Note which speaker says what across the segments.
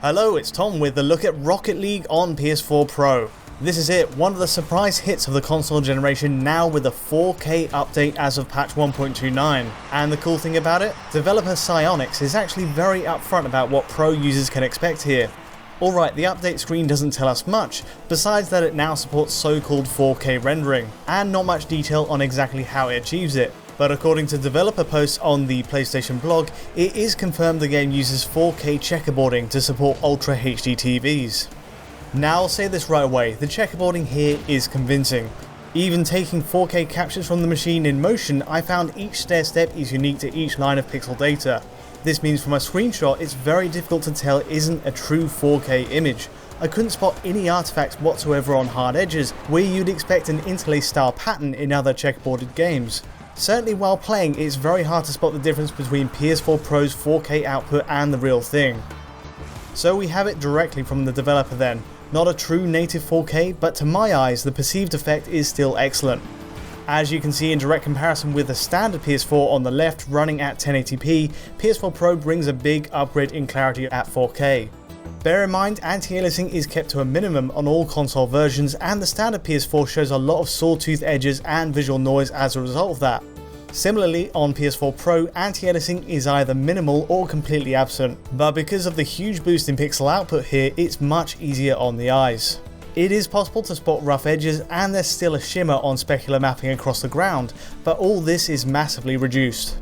Speaker 1: Hello, it's Tom with a look at Rocket League on PS4 Pro. This is it, one of the surprise hits of the console generation, now with a 4K update as of patch 1.29. And the cool thing about it, developer Psyonix is actually very upfront about what Pro users can expect here. Alright, the update screen doesn't tell us much, besides that it now supports so-called 4K rendering, and not much detail on exactly how it achieves it. But according to developer posts on the PlayStation blog, it is confirmed the game uses 4K checkerboarding to support Ultra HD TVs. Now I'll say this right away, the checkerboarding here is convincing. Even taking 4K captures from the machine in motion, I found each stair step is unique to each line of pixel data. This means from a screenshot it's very difficult to tell it isn't a true 4K image. I couldn't spot any artifacts whatsoever on hard edges, where you'd expect an interlace style pattern in other checkerboarded games. Certainly while playing, it's very hard to spot the difference between PS4 Pro's 4K output and the real thing. So we have it directly from the developer then. Not a true native 4K, but to my eyes the perceived effect is still excellent. As you can see in direct comparison with the standard PS4 on the left running at 1080p, PS4 Pro brings a big upgrade in clarity at 4K. Bear in mind, anti-aliasing is kept to a minimum on all console versions, and the standard PS4 shows a lot of sawtooth edges and visual noise as a result of that. Similarly, on PS4 Pro, anti-aliasing is either minimal or completely absent, but because of the huge boost in pixel output here, it's much easier on the eyes. It is possible to spot rough edges, and there's still a shimmer on specular mapping across the ground, but all this is massively reduced.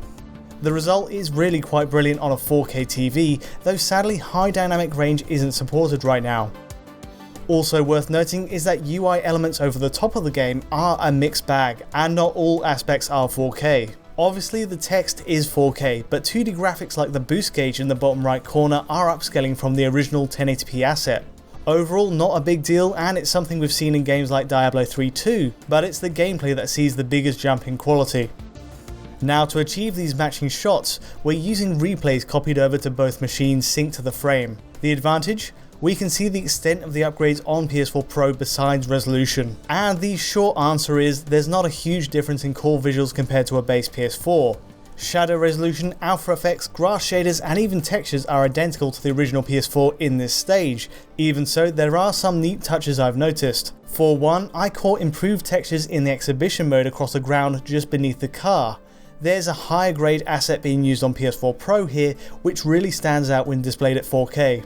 Speaker 1: The result is really quite brilliant on a 4K TV, though sadly high dynamic range isn't supported right now. Also worth noting is that UI elements over the top of the game are a mixed bag, and not all aspects are 4K. Obviously the text is 4K, but 2D graphics like the boost gauge in the bottom right corner are upscaling from the original 1080p asset. Overall not a big deal, and it's something we've seen in games like Diablo 3 too, but it's the gameplay that sees the biggest jump in quality. Now to achieve these matching shots, we're using replays copied over to both machines synced to the frame. The advantage? We can see the extent of the upgrades on PS4 Pro besides resolution. And the short answer is there's not a huge difference in core visuals compared to a base PS4. Shadow resolution, alpha effects, grass shaders and even textures are identical to the original PS4 in this stage. Even so, there are some neat touches I've noticed. For one, I caught improved textures in the exhibition mode across the ground just beneath the car. There's a higher grade asset being used on PS4 Pro here, which really stands out when displayed at 4K.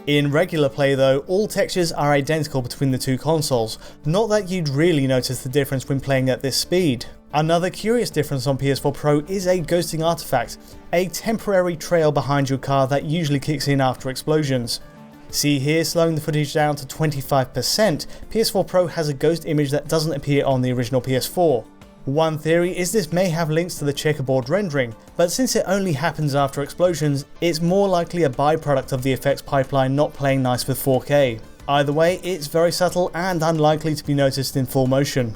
Speaker 1: In regular play though, all textures are identical between the two consoles, not that you'd really notice the difference when playing at this speed. Another curious difference on PS4 Pro is a ghosting artifact, a temporary trail behind your car that usually kicks in after explosions. See here, slowing the footage down to 25%, PS4 Pro has a ghost image that doesn't appear on the original PS4. One theory is this may have links to the checkerboard rendering, but since it only happens after explosions, it's more likely a byproduct of the effects pipeline not playing nice with 4K. Either way, it's very subtle and unlikely to be noticed in full motion.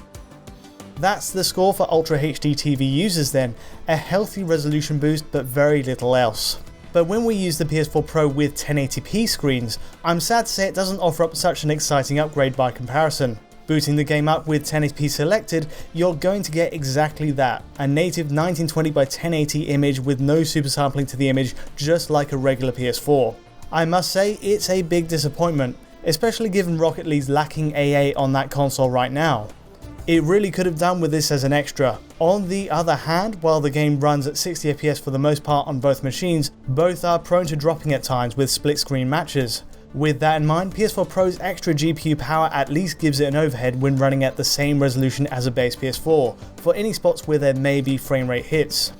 Speaker 1: That's the score for Ultra HD TV users then, a healthy resolution boost but very little else. But when we use the PS4 Pro with 1080p screens, I'm sad to say it doesn't offer up such an exciting upgrade by comparison. Booting the game up with 1080p selected, you're going to get exactly that, a native 1920 by 1080 image with no super sampling to the image, just like a regular PS4. I must say it's a big disappointment, especially given Rocket League's lacking AA on that console right now. It really could have done with this as an extra. On the other hand, while the game runs at 60 FPS for the most part on both machines, both are prone to dropping at times with split screen matches. With that in mind, PS4 Pro's extra GPU power at least gives it an overhead when running at the same resolution as a base PS4, for any spots where there may be frame rate hits.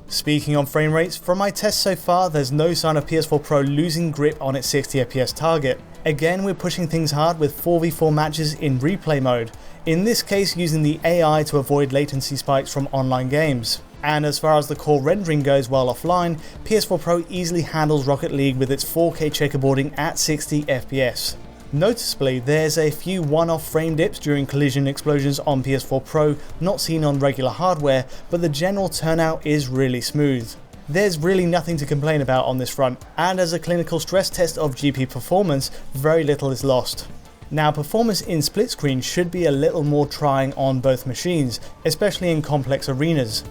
Speaker 1: Speaking on frame rates, from my tests so far there's no sign of PS4 Pro losing grip on its 60 FPS target. Again, we're pushing things hard with 4v4 matches in replay mode, in this case using the AI to avoid latency spikes from online games. And as far as the core rendering goes while offline, PS4 Pro easily handles Rocket League with its 4K checkerboarding at 60 FPS. Noticeably, there's a few one-off frame dips during collision explosions on PS4 Pro not seen on regular hardware, but the general turnout is really smooth. There's really nothing to complain about on this front, and as a clinical stress test of GPU performance, very little is lost. Now, performance in split screen should be a little more trying on both machines, especially in complex arenas.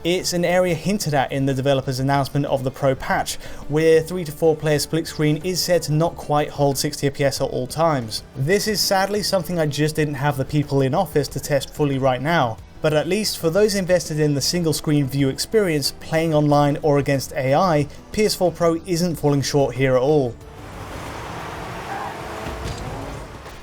Speaker 1: It's an area hinted at in the developer's announcement of the Pro patch, where 3 to 4 player split screen is said to not quite hold 60 FPS at all times. This is sadly something I just didn't have the people in office to test fully right now, but at least for those invested in the single screen view experience, playing online or against AI, PS4 Pro isn't falling short here at all.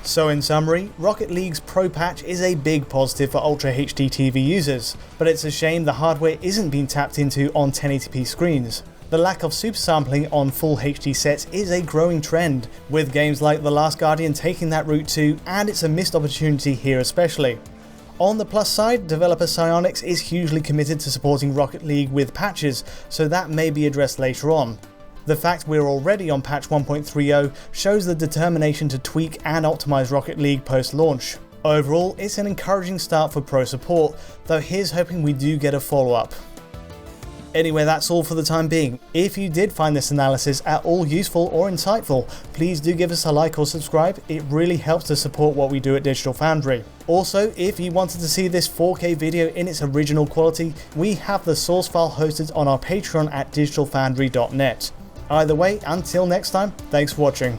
Speaker 1: So in summary, Rocket League's Pro patch is a big positive for Ultra HD TV users, but it's a shame the hardware isn't being tapped into on 1080p screens. The lack of super sampling on full HD sets is a growing trend, with games like The Last Guardian taking that route too, and it's a missed opportunity here especially. On the plus side, developer Psyonix is hugely committed to supporting Rocket League with patches, so that may be addressed later on. The fact we're already on patch 1.30 shows the determination to tweak and optimize Rocket League post-launch. Overall, it's an encouraging start for Pro support, though here's hoping we do get a follow-up. Anyway, that's all for the time being. If you did find this analysis at all useful or insightful, please do give us a like or subscribe. It really helps to support what we do at Digital Foundry. Also, if you wanted to see this 4K video in its original quality, we have the source file hosted on our Patreon at digitalfoundry.net. Either way, until next time, thanks for watching.